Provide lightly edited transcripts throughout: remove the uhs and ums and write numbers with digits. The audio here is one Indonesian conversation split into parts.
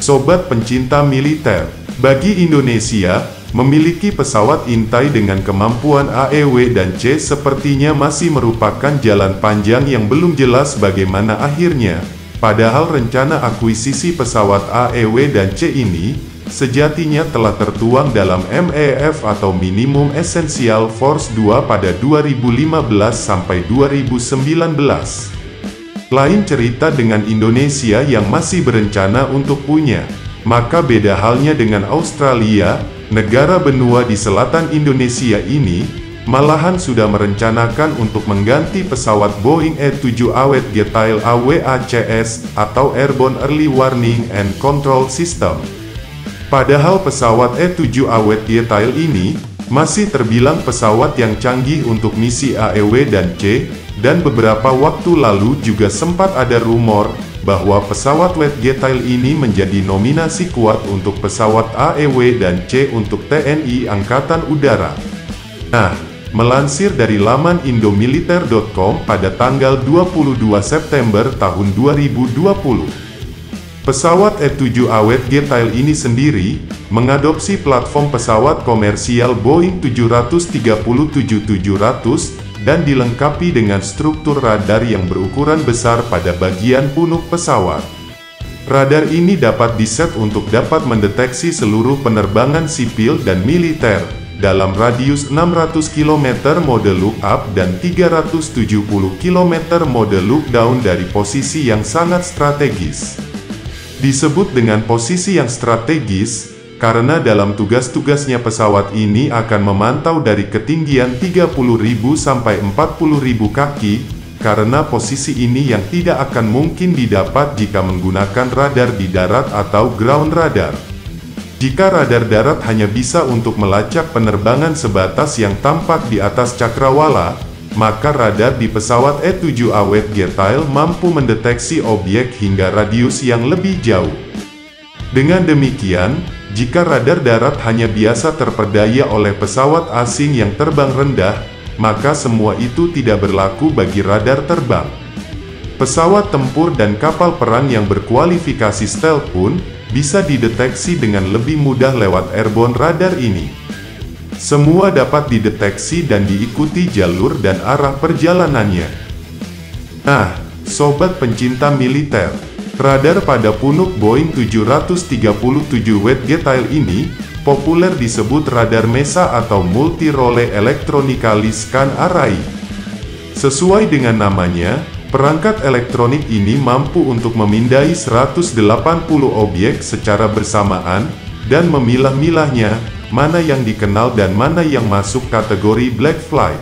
Sobat pencinta militer, bagi Indonesia, memiliki pesawat intai dengan kemampuan AEW dan C sepertinya masih merupakan jalan panjang yang belum jelas bagaimana akhirnya. Padahal rencana akuisisi pesawat AEW dan C ini, sejatinya telah tertuang dalam MEF atau Minimum Essential Force 2 pada 2015 sampai 2019. Lain cerita dengan Indonesia yang masih berencana untuk punya. Maka beda halnya dengan Australia, negara benua di selatan Indonesia ini, malahan sudah merencanakan untuk mengganti pesawat Boeing E-7 awet Detail AWACS atau Airborne Early Warning and Control System. Padahal pesawat E-7 awet Detail ini masih terbilang pesawat yang canggih untuk misi AEW dan C, dan beberapa waktu lalu juga sempat ada rumor bahwa pesawat wet detail ini menjadi nominasi kuat untuk pesawat AEW dan C untuk TNI Angkatan Udara. Nah, melansir dari laman indomiliter.com pada tanggal 22 September tahun 2020, pesawat E-7 awet detail ini sendiri mengadopsi platform pesawat komersial Boeing 737-700 dan dilengkapi dengan struktur radar yang berukuran besar pada bagian punuk pesawat. Radar ini dapat diset untuk dapat mendeteksi seluruh penerbangan sipil dan militer dalam radius 600 km mode look up dan 370 km mode look down dari posisi yang sangat strategis. Disebut dengan posisi yang strategis karena dalam tugas-tugasnya pesawat ini akan memantau dari ketinggian 30.000 sampai 40.000 kaki, karena posisi ini yang tidak akan mungkin didapat jika menggunakan radar di darat atau ground radar. Jika radar darat hanya bisa untuk melacak penerbangan sebatas yang tampak di atas cakrawala, maka radar di pesawat E-7 awet detail mampu mendeteksi objek hingga radius yang lebih jauh. Dengan demikian, jika radar darat hanya biasa terperdaya oleh pesawat asing yang terbang rendah, maka semua itu tidak berlaku bagi radar terbang. Pesawat tempur dan kapal perang yang berkualifikasi stealth pun bisa dideteksi dengan lebih mudah lewat airborne radar ini. Semua dapat dideteksi dan diikuti jalur dan arah perjalanannya. Nah, sobat pencinta militer, radar pada punuk Boeing 737 wet detail ini populer disebut radar MESA atau Multi-Role Electronically Scan Array. Sesuai dengan namanya, perangkat elektronik ini mampu untuk memindai 180 objek secara bersamaan dan memilah-milahnya, mana yang dikenal dan mana yang masuk kategori black flight.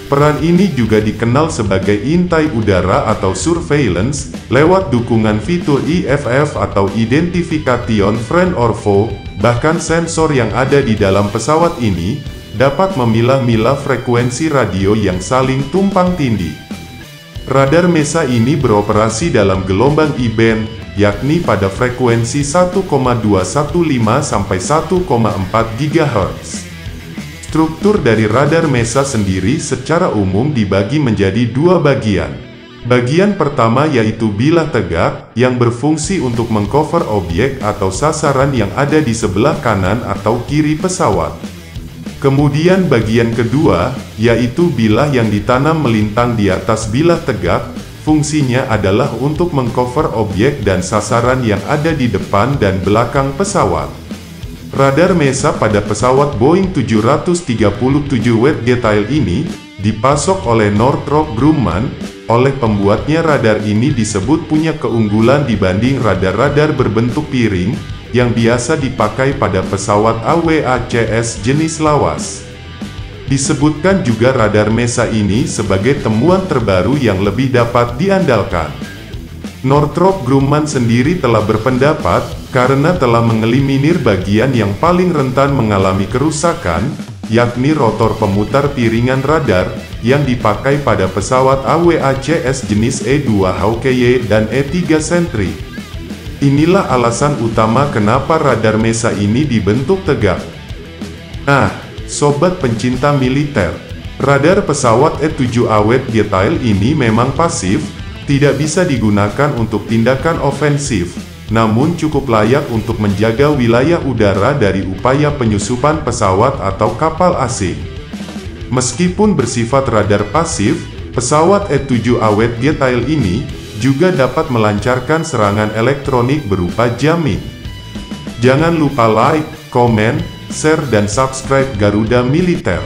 Peran ini juga dikenal sebagai intai udara atau surveillance, lewat dukungan fitur IFF atau Identification Friend or Foe. Bahkan sensor yang ada di dalam pesawat ini dapat memilah-milah frekuensi radio yang saling tumpang tindih. Radar MESA ini beroperasi dalam gelombang I-band, yakni pada frekuensi 1,215 sampai 1,4 GHz. Struktur dari radar MESA sendiri secara umum dibagi menjadi dua bagian. Bagian pertama yaitu bilah tegak, yang berfungsi untuk mengcover objek atau sasaran yang ada di sebelah kanan atau kiri pesawat. Kemudian bagian kedua, yaitu bilah yang ditanam melintang di atas bilah tegak, fungsinya adalah untuk mengcover objek dan sasaran yang ada di depan dan belakang pesawat. Radar MESA pada pesawat Boeing 737 wet detail ini dipasok oleh Northrop Grumman. Oleh pembuatnya, radar ini disebut punya keunggulan dibanding radar-radar berbentuk piring yang biasa dipakai pada pesawat AWACS jenis lawas. Disebutkan juga radar MESA ini sebagai temuan terbaru yang lebih dapat diandalkan. Northrop Grumman sendiri telah berpendapat, karena telah mengeliminir bagian yang paling rentan mengalami kerusakan, yakni rotor pemutar piringan radar, yang dipakai pada pesawat AWACS jenis E-2 Hawkeye dan E-3 Sentry. Inilah alasan utama kenapa radar MESA ini dibentuk tegak. Nah, sobat pencinta militer, radar pesawat E-7 awet detail ini memang pasif, tidak bisa digunakan untuk tindakan ofensif. namun cukup layak untuk menjaga wilayah udara dari upaya penyusupan pesawat atau kapal asing. Meskipun bersifat radar pasif, pesawat E-7 awet detail ini juga dapat melancarkan serangan elektronik berupa jamming. Jangan lupa like, komen, share dan subscribe Garuda Militer.